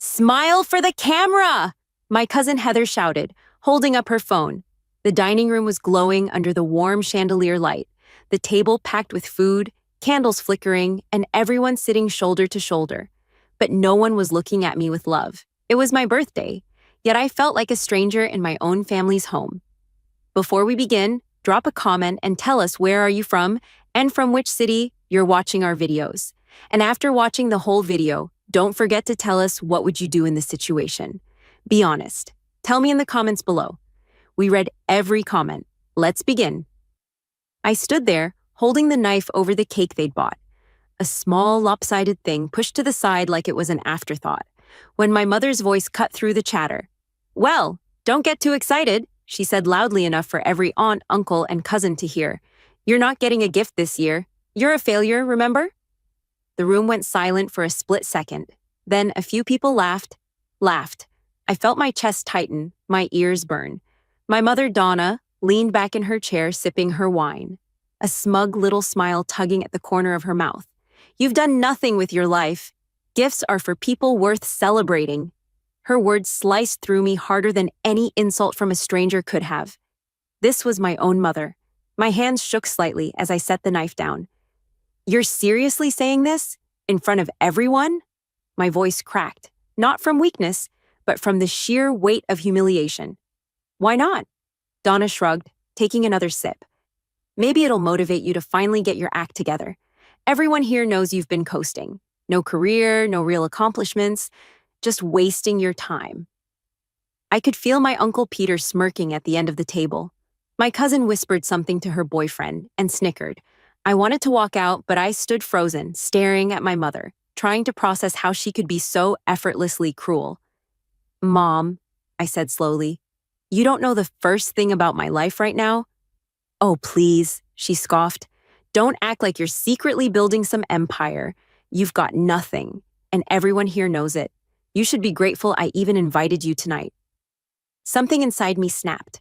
Smile for the camera! My cousin Heather shouted, holding up her phone. The dining room was glowing under the warm chandelier light, the table packed with food, candles flickering, and everyone sitting shoulder to shoulder. But no one was looking at me with love. It was my birthday, yet I felt like a stranger in my own family's home. Before we begin, drop a comment and tell us where are you from and from which city you're watching our videos. And after watching the whole video, don't forget to tell us what would you do in this situation. Be honest. Tell me in the comments below. We read every comment. Let's begin. I stood there, holding the knife over the cake they'd bought. A small, lopsided thing pushed to the side like it was an afterthought, when my mother's voice cut through the chatter. "Well, don't get too excited," she said loudly enough for every aunt, uncle, and cousin to hear. "You're not getting a gift this year. You're a failure, remember?" The room went silent for a split second. Then a few people laughed. I felt my chest tighten, my ears burn. My mother, Donna, leaned back in her chair sipping her wine, a smug little smile tugging at the corner of her mouth. "You've done nothing with your life. Gifts are for people worth celebrating." Her words sliced through me harder than any insult from a stranger could have. This was my own mother. My hands shook slightly as I set the knife down. "You're seriously saying this? In front of everyone?" My voice cracked, not from weakness, but from the sheer weight of humiliation. "Why not?" Donna shrugged, taking another sip. "Maybe it'll motivate you to finally get your act together. Everyone here knows you've been coasting. No career, no real accomplishments, just wasting your time." I could feel my Uncle Peter smirking at the end of the table. My cousin whispered something to her boyfriend and snickered. I wanted to walk out, but I stood frozen, staring at my mother, trying to process how she could be so effortlessly cruel. "Mom," I said slowly, "you don't know the first thing about my life right now?" "Oh, please," she scoffed. "Don't act like you're secretly building some empire. You've got nothing, and everyone here knows it. You should be grateful I even invited you tonight." Something inside me snapped.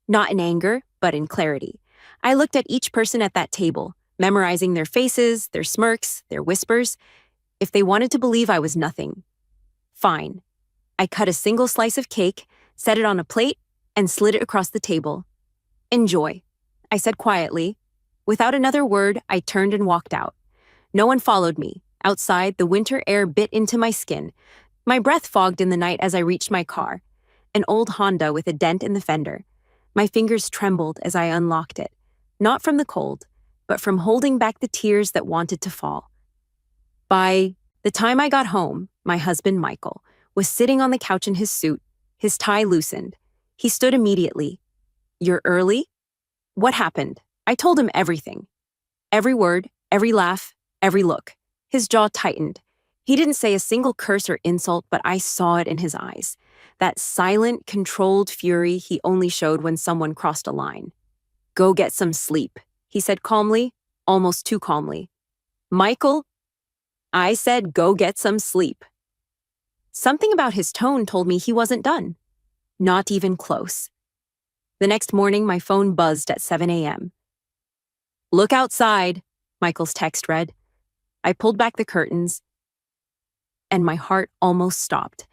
Not in anger, but in clarity. I looked at each person at that table, memorizing their faces, their smirks, their whispers. If they wanted to believe I was nothing, fine. I cut a single slice of cake, set it on a plate, and slid it across the table. "Enjoy," I said quietly. Without another word, I turned and walked out. No one followed me. Outside, the winter air bit into my skin. My breath fogged in the night as I reached my car, an old Honda with a dent in the fender. My fingers trembled as I unlocked it, not from the cold, but from holding back the tears that wanted to fall. By the time I got home, my husband, Michael, was sitting on the couch in his suit, his tie loosened. He stood immediately. "You're early?" "What happened?" I told him everything. Every word, every laugh, every look. His jaw tightened. He didn't say a single curse or insult, but I saw it in his eyes. That silent, controlled fury he only showed when someone crossed a line. "Go get some sleep," he said calmly, almost too calmly. "Michael," I said, "go get some sleep." Something about his tone told me he wasn't done. Not even close. The next morning, my phone buzzed at 7 a.m. "Look outside," Michael's text read. I pulled back the curtains, and my heart almost stopped.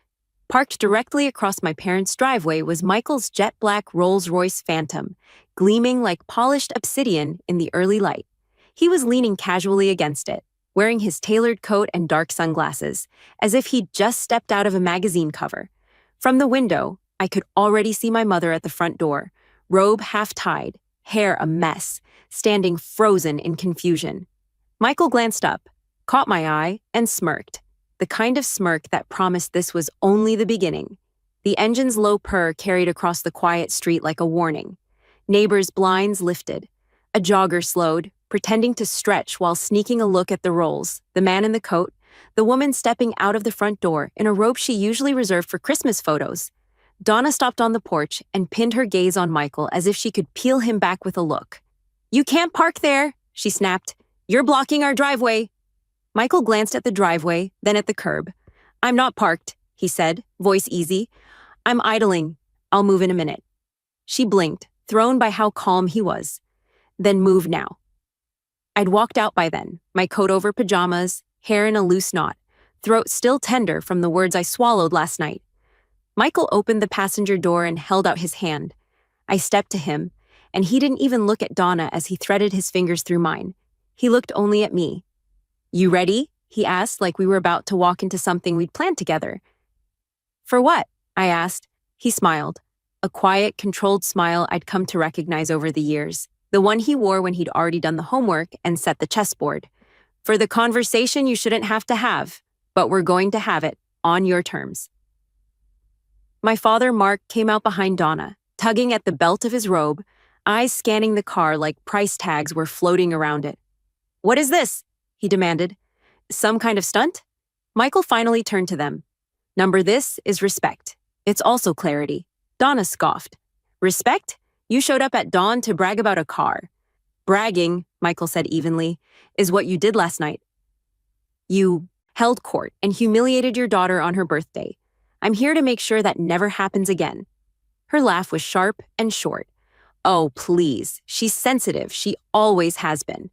Parked directly across my parents' driveway was Michael's jet-black Rolls-Royce Phantom, gleaming like polished obsidian in the early light. He was leaning casually against it, wearing his tailored coat and dark sunglasses, as if he'd just stepped out of a magazine cover. From the window, I could already see my mother at the front door, robe half-tied, hair a mess, standing frozen in confusion. Michael glanced up, caught my eye, and smirked, the kind of smirk that promised this was only the beginning. The engine's low purr carried across the quiet street like a warning. Neighbors' blinds lifted. A jogger slowed, pretending to stretch while sneaking a look at the rolls, the man in the coat, the woman stepping out of the front door in a robe she usually reserved for Christmas photos. Donna stopped on the porch and pinned her gaze on Michael as if she could peel him back with a look. "You can't park there," she snapped. "You're blocking our driveway." Michael glanced at the driveway, then at the curb. "I'm not parked," he said, voice easy. "I'm idling. I'll move in a minute." She blinked, thrown by how calm he was. "Then move now." I'd walked out by then, my coat over pajamas, hair in a loose knot, throat still tender from the words I swallowed last night. Michael opened the passenger door and held out his hand. I stepped to him, and he didn't even look at Donna as he threaded his fingers through mine. He looked only at me. "You ready?" he asked, like we were about to walk into something we'd planned together. "For what?" I asked. He smiled. A quiet, controlled smile I'd come to recognize over the years. The one he wore when he'd already done the homework and set the chessboard. "For the conversation you shouldn't have to have, but we're going to have it, on your terms." My father, Mark, came out behind Donna, tugging at the belt of his robe, eyes scanning the car like price tags were floating around it. "What is this?" he demanded. "Some kind of stunt?" Michael finally turned to them. "Number this is respect. It's also clarity." Donna scoffed. "Respect? You showed up at dawn to brag about a car." "Bragging," Michael said evenly, "is what you did last night. You held court and humiliated your daughter on her birthday. I'm here to make sure that never happens again." Her laugh was sharp and short. "Oh, please. She's sensitive. She always has been."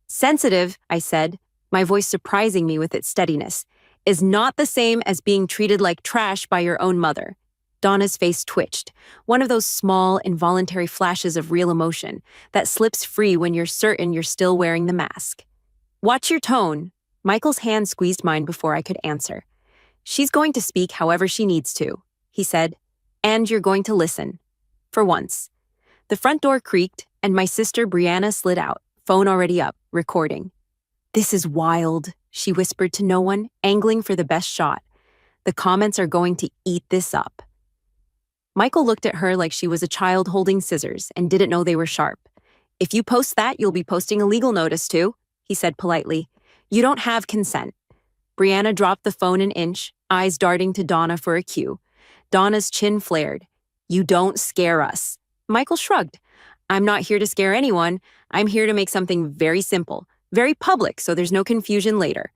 "Sensitive," I said, my voice surprising me with its steadiness, "is not the same as being treated like trash by your own mother." Donna's face twitched, one of those small, involuntary flashes of real emotion that slips free when you're certain you're still wearing the mask. "Watch your tone." Michael's hand squeezed mine before I could answer. "She's going to speak however she needs to," he said, "and you're going to listen. For once." The front door creaked, and my sister Brianna slid out, phone already up, recording. "This is wild," she whispered to no one, angling for the best shot. "The comments are going to eat this up." Michael looked at her like she was a child holding scissors and didn't know they were sharp. "If you post that, you'll be posting a legal notice too," he said politely. "You don't have consent." Brianna dropped the phone an inch, eyes darting to Donna for a cue. Donna's chin flared. "You don't scare us." Michael shrugged. "I'm not here to scare anyone. I'm here to make something very simple, very public, so there's no confusion later."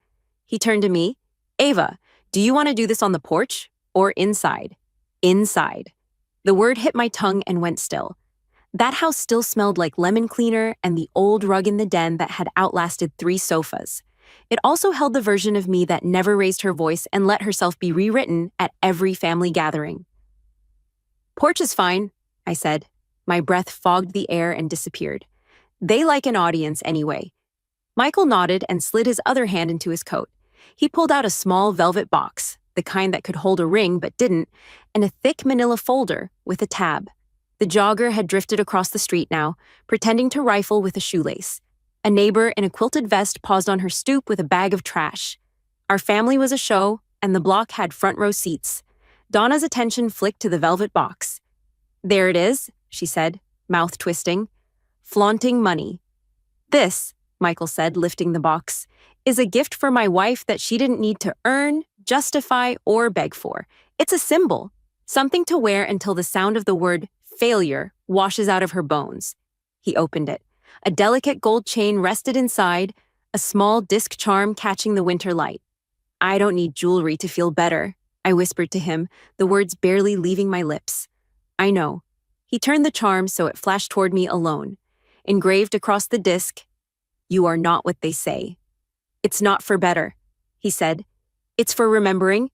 He turned to me. "Ava, do you want to do this on the porch or inside?" "Inside." The word hit my tongue and went still. That house still smelled like lemon cleaner and the old rug in the den that had outlasted 3 sofas. It also held the version of me that never raised her voice and let herself be rewritten at every family gathering. "Porch is fine," I said. My breath fogged the air and disappeared. "They like an audience anyway." Michael nodded and slid his other hand into his coat. He pulled out a small velvet box, the kind that could hold a ring but didn't, and a thick manila folder with a tab. The jogger had drifted across the street now, pretending to rifle with a shoelace. A neighbor in a quilted vest paused on her stoop with a bag of trash. Our family was a show, and the block had front row seats. Donna's attention flicked to the velvet box. "There it is," she said, mouth twisting. "Flaunting money." "This," Michael said, lifting the box, "is a gift for my wife that she didn't need to earn, justify, or beg for. It's a symbol, something to wear until the sound of the word failure washes out of her bones." He opened it. A delicate gold chain rested inside, a small disc charm catching the winter light. "I don't need jewelry to feel better," I whispered to him, the words barely leaving my lips. "I know." He turned the charm so it flashed toward me alone. Engraved across the disc, "You are not what they say." "It's not for better," he said. "It's for remembering."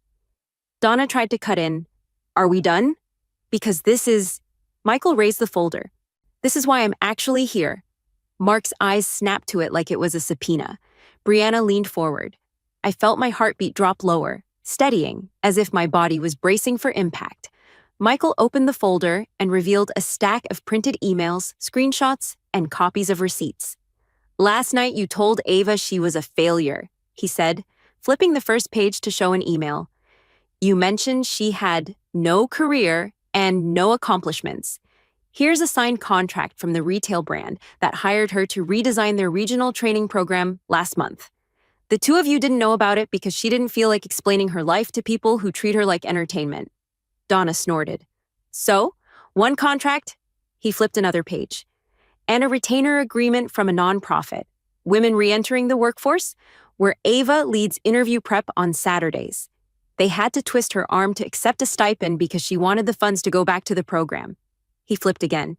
Donna tried to cut in. "Are we done? Because this is..." Michael raised the folder. "This is why I'm actually here." Mark's eyes snapped to it like it was a subpoena. Brianna leaned forward. I felt my heartbeat drop lower, steadying, as if my body was bracing for impact. Michael opened the folder and revealed a stack of printed emails, screenshots, and copies of receipts. "Last night you told Ava she was a failure," he said, flipping the first page to show an email. "You mentioned she had no career and no accomplishments. Here's a signed contract from the retail brand that hired her to redesign their regional training program last month. The two of you didn't know about it because she didn't feel like explaining her life to people who treat her like entertainment." Donna snorted. "So, one contract," he flipped another page, "and a retainer agreement from a nonprofit, Women Reentering the Workforce, where Ava leads interview prep on Saturdays. They had to twist her arm to accept a stipend because she wanted the funds to go back to the program." He flipped again.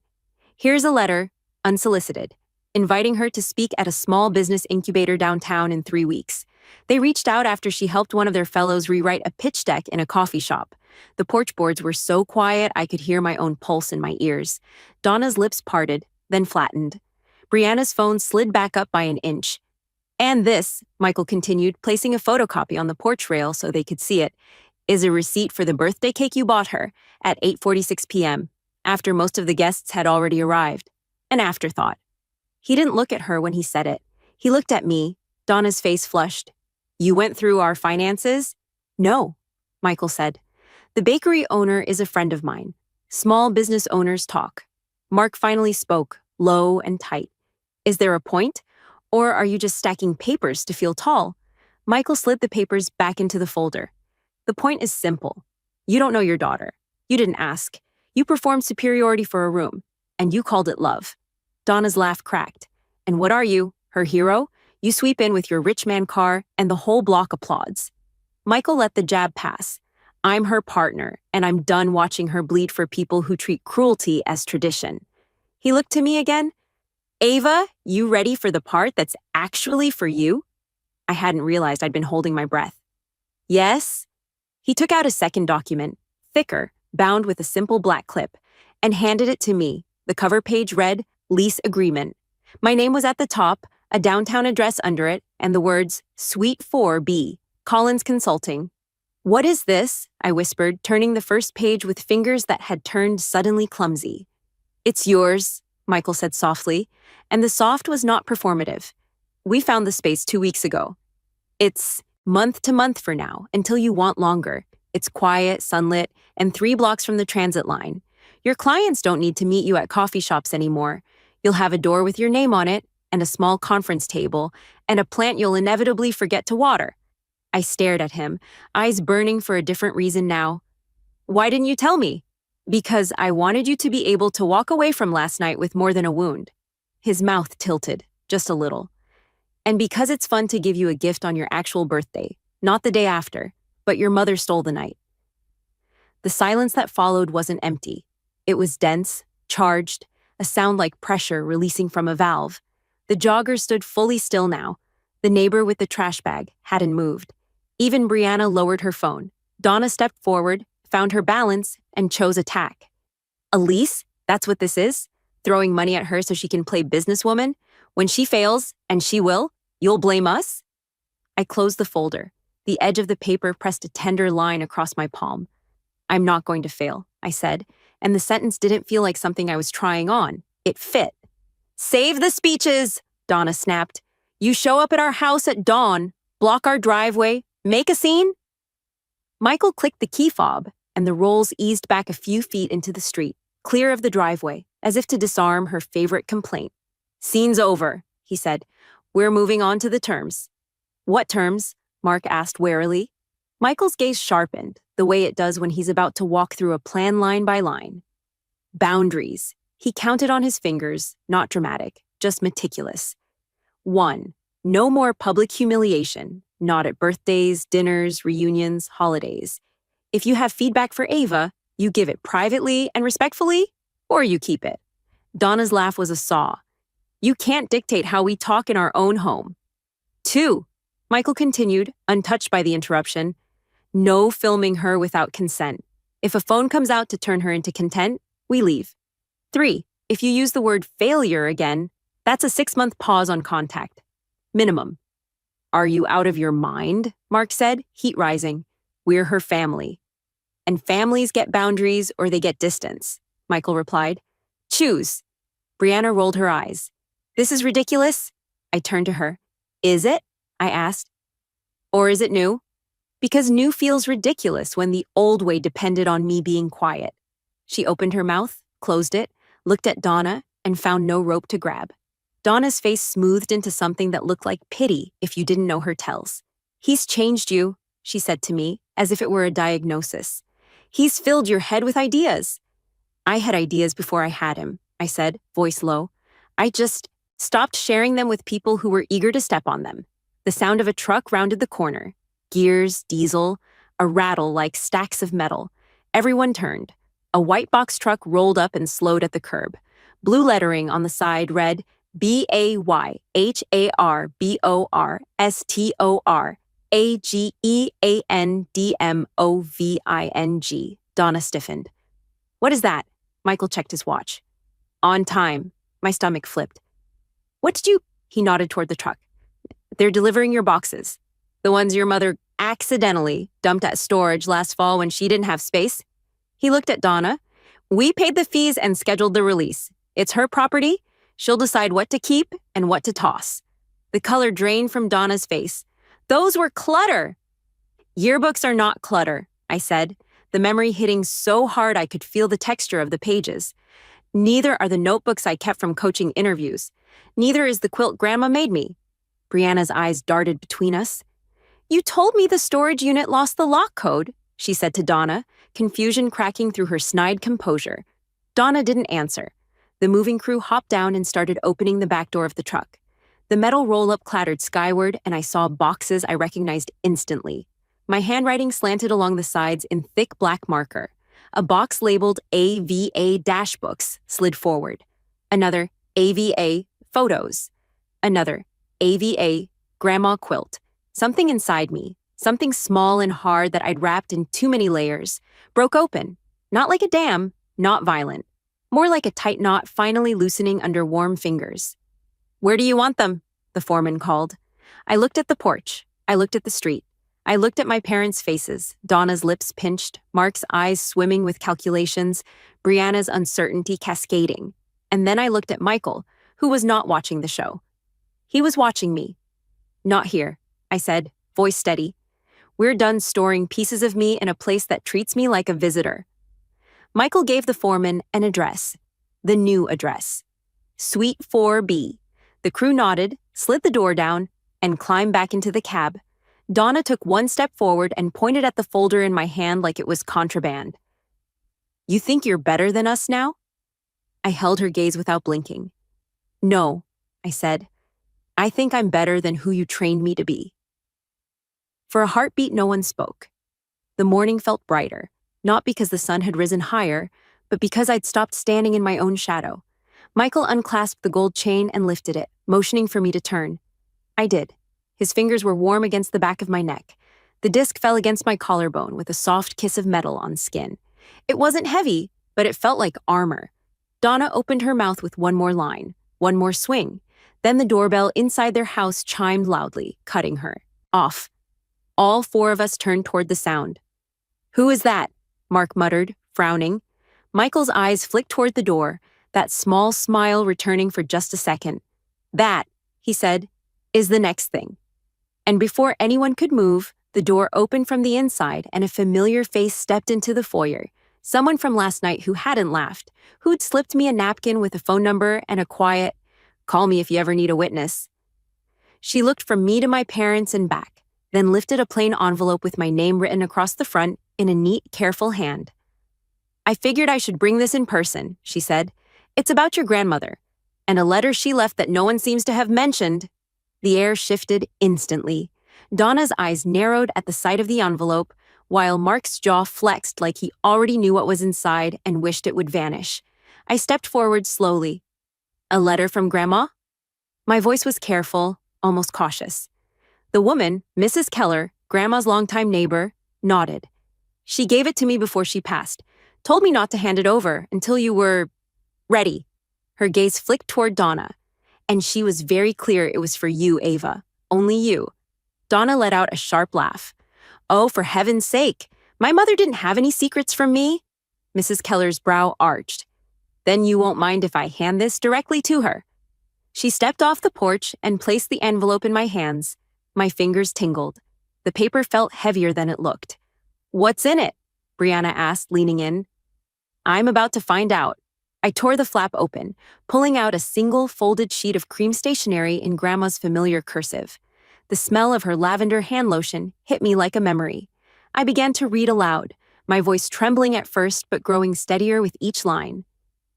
"Here's a letter, unsolicited, inviting her to speak at a small business incubator downtown in 3 weeks. They reached out after she helped one of their fellows rewrite a pitch deck in a coffee shop. The porch boards were so quiet I could hear my own pulse in my ears. Donna's lips parted, then flattened. Brianna's phone slid back up by an inch. And this, Michael continued, placing a photocopy on the porch rail so they could see it, is a receipt for the birthday cake you bought her at 8:46 p.m., after most of the guests had already arrived. An afterthought. He didn't look at her when he said it. He looked at me. Donna's face flushed. You went through our finances? No, Michael said. The bakery owner is a friend of mine. Small business owners talk. Mark finally spoke, low and tight. Is there a point? Or are you just stacking papers to feel tall? Michael slid the papers back into the folder. The point is simple. You don't know your daughter. You didn't ask. You performed superiority for a room, and you called it love. Donna's laugh cracked. And what are you, her hero? You sweep in with your rich man car, and the whole block applauds. Michael let the jab pass. I'm her partner, and I'm done watching her bleed for people who treat cruelty as tradition. He looked to me again. Ava, you ready for the part that's actually for you? I hadn't realized I'd been holding my breath. Yes? He took out a second document, thicker, bound with a simple black clip, and handed it to me. The cover page read, Lease Agreement. My name was at the top, a downtown address under it, and the words, Suite 4B, Collins Consulting. What is this? I whispered, turning the first page with fingers that had turned suddenly clumsy. It's yours, Michael said softly, and the soft was not performative. We found the space 2 weeks ago. It's month to month for now, until you want longer. It's quiet, sunlit, and 3 blocks from the transit line. Your clients don't need to meet you at coffee shops anymore. You'll have a door with your name on it, and a small conference table, and a plant you'll inevitably forget to water. I stared at him, eyes burning for a different reason now. Why didn't you tell me? Because I wanted you to be able to walk away from last night with more than a wound. His mouth tilted, just a little. And because it's fun to give you a gift on your actual birthday, not the day after, but your mother stole the night. The silence that followed wasn't empty. It was dense, charged, a sound like pressure releasing from a valve. The jogger stood fully still now. The neighbor with the trash bag hadn't moved. Even Brianna lowered her phone. Donna stepped forward, found her balance, and chose attack. Elise, that's what this is? Throwing money at her so she can play businesswoman? When she fails, and she will, you'll blame us? I closed the folder. The edge of the paper pressed a tender line across my palm. I'm not going to fail, I said, and the sentence didn't feel like something I was trying on. It fit. Save the speeches, Donna snapped. You show up at our house at dawn, block our driveway, make a scene? Michael clicked the key fob, and the rolls eased back a few feet into the street, clear of the driveway, as if to disarm her favorite complaint. Scene's over, he said. We're moving on to the terms. What terms? Mark asked warily. Michael's gaze sharpened, the way it does when he's about to walk through a plan line by line. Boundaries. He counted on his fingers, not dramatic, just meticulous. 1. No more public humiliation, not at birthdays, dinners, reunions, holidays. If you have feedback for Ava, you give it privately and respectfully, or you keep it. Donna's laugh was a saw. You can't dictate how we talk in our own home. 2. Michael continued, untouched by the interruption. No filming her without consent. If a phone comes out to turn her into content, we leave. 3. If you use the word failure again, that's a 6-month pause on contact. Minimum. Are you out of your mind? Mark said, heat rising. We're her family. And families get boundaries or they get distance, Michael replied. Choose. Brianna rolled her eyes. This is ridiculous? I turned to her. Is it? I asked. Or is it new? Because new feels ridiculous when the old way depended on me being quiet. She opened her mouth, closed it, looked at Donna, and found no rope to grab. Donna's face smoothed into something that looked like pity if you didn't know her tells. He's changed you, she said to me, as if it were a diagnosis. He's filled your head with ideas. I had ideas before I had him, I said, voice low. I just stopped sharing them with people who were eager to step on them. The sound of a truck rounded the corner. Gears, diesel, a rattle like stacks of metal. Everyone turned. A white box truck rolled up and slowed at the curb. Blue lettering on the side read, BAYHARBORAGEANDMOVING. Donna stiffened. What is that? Michael checked his watch. On time. My stomach flipped. What did you? He nodded toward the truck. They're delivering your boxes. The ones your mother accidentally dumped at storage last fall when she didn't have space. He looked at Donna. We paid the fees and scheduled the release. It's her property. She'll decide what to keep and what to toss. The color drained from Donna's face. Those were clutter. Yearbooks are not clutter, I said, the memory hitting so hard I could feel the texture of the pages. Neither are the notebooks I kept from coaching interviews. Neither is the quilt Grandma made me. Brianna's eyes darted between us. You told me the storage unit lost the lock code, she said to Donna, confusion cracking through her snide composure. Donna didn't answer. The moving crew hopped down and started opening the back door of the truck. The metal roll-up clattered skyward, and I saw boxes I recognized instantly. My handwriting slanted along the sides in thick black marker. A box labeled AVA Dash Books slid forward. Another AVA Photos. Another AVA Grandma Quilt. Something inside me, something small and hard that I'd wrapped in too many layers, broke open. Not like a dam, not violent. More like a tight knot finally loosening under warm fingers. Where do you want them? The foreman called. I looked at the porch. I looked at the street. I looked at my parents' faces, Donna's lips pinched, Mark's eyes swimming with calculations, Brianna's uncertainty cascading. And then I looked at Michael, who was not watching the show. He was watching me. Not here, I said, voice steady. We're done storing pieces of me in a place that treats me like a visitor. Michael gave the foreman an address, the new address. Suite 4B. The crew nodded, slid the door down, and climbed back into the cab. Donna took one step forward and pointed at the folder in my hand like it was contraband. You think you're better than us now? I held her gaze without blinking. No, I said. I think I'm better than who you trained me to be. For a heartbeat, no one spoke. The morning felt brighter, not because the sun had risen higher, but because I'd stopped standing in my own shadow. Michael unclasped the gold chain and lifted it, motioning for me to turn. I did. His fingers were warm against the back of my neck. The disc fell against my collarbone with a soft kiss of metal on skin. It wasn't heavy, but it felt like armor. Donna opened her mouth with one more line, one more swing. Then the doorbell inside their house chimed loudly, cutting her off. All four of us turned toward the sound. Who is that? Mark muttered, frowning. Michael's eyes flicked toward the door, that small smile returning for just a second. That, he said, is the next thing. And before anyone could move, the door opened from the inside and a familiar face stepped into the foyer. Someone from last night who hadn't laughed, who'd slipped me a napkin with a phone number and a quiet, call me if you ever need a witness. She looked from me to my parents and back, then lifted a plain envelope with my name written across the front in a neat, careful hand. I figured I should bring this in person, she said. It's about your grandmother, and a letter she left that no one seems to have mentioned. The air shifted instantly. Donna's eyes narrowed at the sight of the envelope, while Mark's jaw flexed like he already knew what was inside and wished it would vanish. I stepped forward slowly. A letter from Grandma? My voice was careful, almost cautious. The woman, Mrs. Keller, Grandma's longtime neighbor, nodded. She gave it to me before she passed, told me not to hand it over until you were ready. Her gaze flicked toward Donna. And she was very clear it was for you, Ava. Only you. Donna let out a sharp laugh. Oh, for heaven's sake. My mother didn't have any secrets from me. Mrs. Keller's brow arched. Then you won't mind if I hand this directly to her. She stepped off the porch and placed the envelope in my hands. My fingers tingled. The paper felt heavier than it looked. What's in it? Brianna asked, leaning in. I'm about to find out. I tore the flap open, pulling out a single folded sheet of cream stationery in Grandma's familiar cursive. The smell of her lavender hand lotion hit me like a memory. I began to read aloud, my voice trembling at first but growing steadier with each line.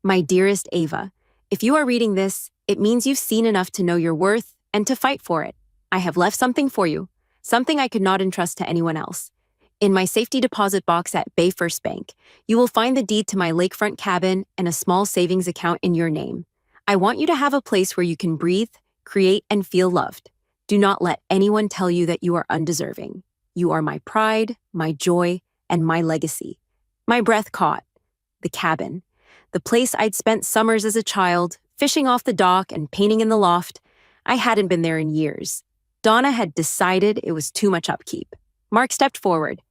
My dearest Ava, if you are reading this, it means you've seen enough to know your worth and to fight for it. I have left something for you, something I could not entrust to anyone else. In my safety deposit box at Bay First Bank, you will find the deed to my lakefront cabin and a small savings account in your name. I want you to have a place where you can breathe, create, and feel loved. Do not let anyone tell you that you are undeserving. You are my pride, my joy, and my legacy. My breath caught. The cabin. The place I'd spent summers as a child, fishing off the dock and painting in the loft. I hadn't been there in years. Donna had decided it was too much upkeep. Mark stepped forward.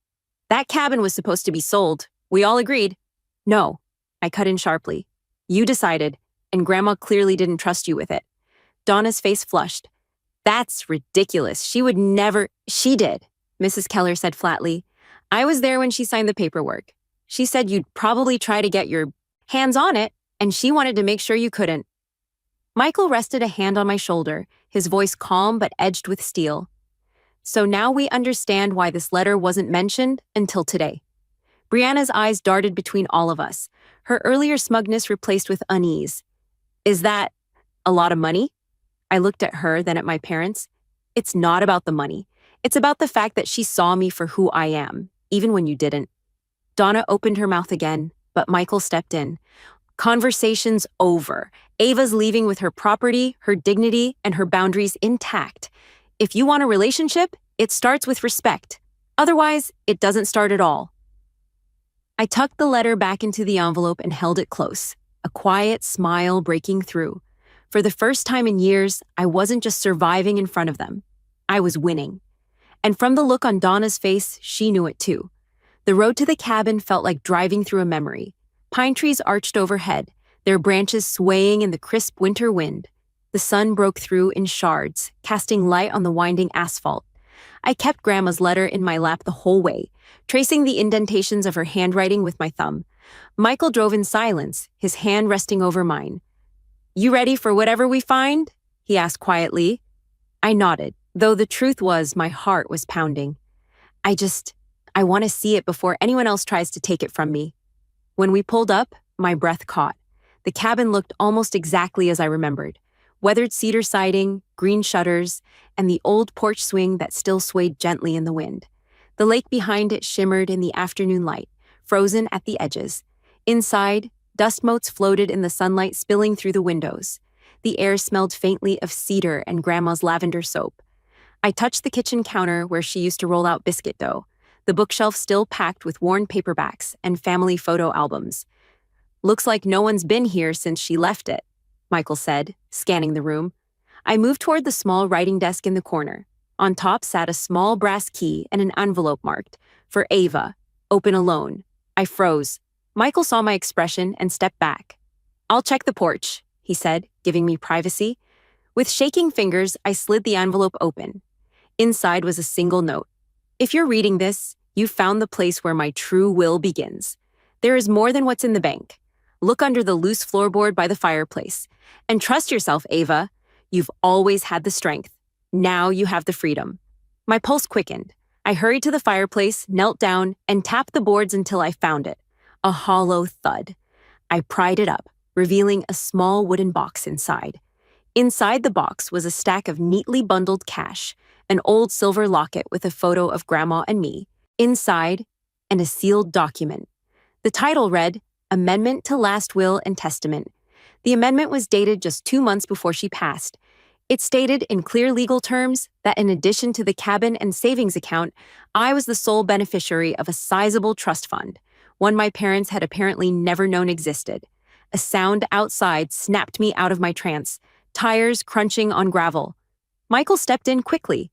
That cabin was supposed to be sold. We all agreed. No, I cut in sharply. You decided, and Grandma clearly didn't trust you with it. Donna's face flushed. That's ridiculous. She would never— She did, Mrs. Keller said flatly. I was there when she signed the paperwork. She said you'd probably try to get your hands on it, and she wanted to make sure you couldn't. Michael rested a hand on my shoulder, his voice calm but edged with steel. So now we understand why this letter wasn't mentioned until today. Brianna's eyes darted between all of us, her earlier smugness replaced with unease. Is that a lot of money? I looked at her, then at my parents. It's not about the money. It's about the fact that she saw me for who I am, even when you didn't. Donna opened her mouth again, but Michael stepped in. Conversation's over. Ava's leaving with her property, her dignity, and her boundaries intact. If you want a relationship, it starts with respect. Otherwise, it doesn't start at all. I tucked the letter back into the envelope and held it close, a quiet smile breaking through. For the first time in years, I wasn't just surviving in front of them. I was winning. And from the look on Donna's face, she knew it too. The road to the cabin felt like driving through a memory. Pine trees arched overhead, their branches swaying in the crisp winter wind. The sun broke through in shards, casting light on the winding asphalt. I kept Grandma's letter in my lap the whole way, tracing the indentations of her handwriting with my thumb. Michael drove in silence, his hand resting over mine. You ready for whatever we find? He asked quietly. I nodded, though the truth was my heart was pounding. I want to see it before anyone else tries to take it from me. When we pulled up, my breath caught. The cabin looked almost exactly as I remembered. Weathered cedar siding, green shutters, and the old porch swing that still swayed gently in the wind. The lake behind it shimmered in the afternoon light, frozen at the edges. Inside, dust motes floated in the sunlight spilling through the windows. The air smelled faintly of cedar and Grandma's lavender soap. I touched the kitchen counter where she used to roll out biscuit dough, the bookshelf still packed with worn paperbacks and family photo albums. Looks like no one's been here since she left it, Michael said, scanning the room. I moved toward the small writing desk in the corner. On top sat a small brass key and an envelope marked, for Ava, open alone. I froze. Michael saw my expression and stepped back. I'll check the porch, he said, giving me privacy. With shaking fingers, I slid the envelope open. Inside was a single note. If you're reading this, you've found the place where my true will begins. There is more than what's in the bank. Look under the loose floorboard by the fireplace. And trust yourself, Ava. You've always had the strength. Now you have the freedom. My pulse quickened. I hurried to the fireplace, knelt down, and tapped the boards until I found it. A hollow thud. I pried it up, revealing a small wooden box inside. Inside the box was a stack of neatly bundled cash, an old silver locket with a photo of Grandma and me, inside, and a sealed document. The title read, Amendment to Last Will and Testament. The amendment was dated just 2 months before she passed. It stated in clear legal terms that in addition to the cabin and savings account, I was the sole beneficiary of a sizable trust fund, one my parents had apparently never known existed. A sound outside snapped me out of my trance, tires crunching on gravel. Michael stepped in quickly.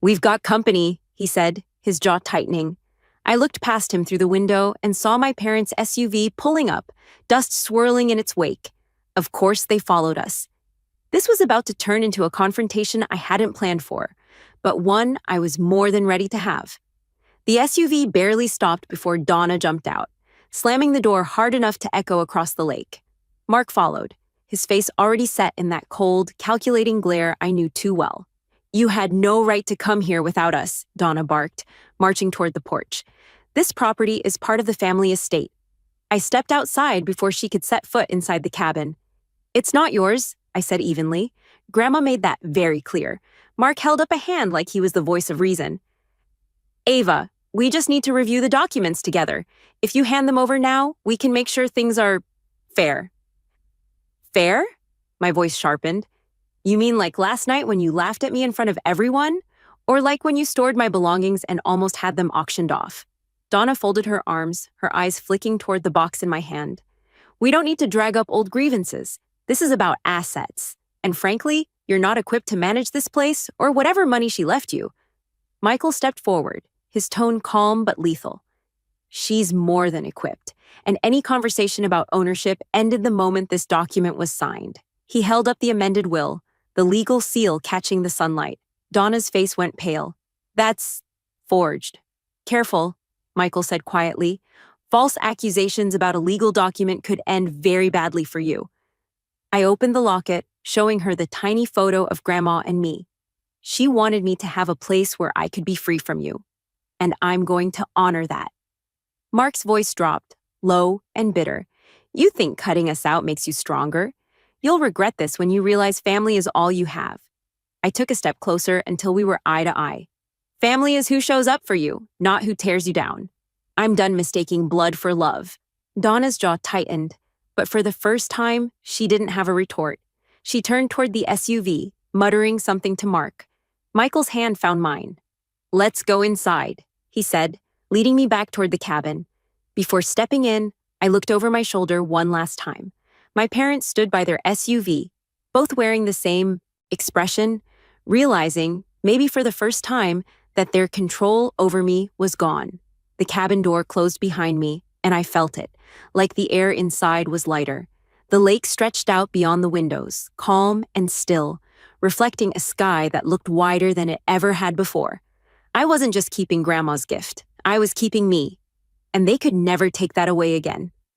We've got company, he said, his jaw tightening. I looked past him through the window and saw my parents' SUV pulling up, dust swirling in its wake. Of course, they followed us. This was about to turn into a confrontation I hadn't planned for, but one I was more than ready to have. The SUV barely stopped before Donna jumped out, slamming the door hard enough to echo across the lake. Mark followed, his face already set in that cold, calculating glare I knew too well. You had no right to come here without us, Donna barked, marching toward the porch. This property is part of the family estate. I stepped outside before she could set foot inside the cabin. It's not yours, I said evenly. Grandma made that very clear. Mark held up a hand like he was the voice of reason. Ava, we just need to review the documents together. If you hand them over now, we can make sure things are fair. Fair? My voice sharpened. You mean like last night when you laughed at me in front of everyone? Or like when you stored my belongings and almost had them auctioned off? Donna folded her arms, her eyes flicking toward the box in my hand. We don't need to drag up old grievances. This is about assets. And frankly, you're not equipped to manage this place or whatever money she left you. Michael stepped forward, his tone calm but lethal. She's more than equipped, and any conversation about ownership ended the moment this document was signed. He held up the amended will, the legal seal catching the sunlight. Donna's face went pale. That's forged. Careful, Michael said quietly. False accusations about a legal document could end very badly for you. I opened the locket, showing her the tiny photo of Grandma and me. She wanted me to have a place where I could be free from you, and I'm going to honor that. Mark's voice dropped, low and bitter. You think cutting us out makes you stronger? You'll regret this when you realize family is all you have. I took a step closer until we were eye to eye. Family is who shows up for you, not who tears you down. I'm done mistaking blood for love. Donna's jaw tightened, but for the first time, she didn't have a retort. She turned toward the SUV, muttering something to Mark. Michael's hand found mine. Let's go inside, he said, leading me back toward the cabin. Before stepping in, I looked over my shoulder one last time. My parents stood by their SUV, both wearing the same expression, realizing, maybe for the first time, that their control over me was gone. The cabin door closed behind me, and I felt it, like the air inside was lighter. The lake stretched out beyond the windows, calm and still, reflecting a sky that looked wider than it ever had before. I wasn't just keeping Grandma's gift. I was keeping me, and they could never take that away again.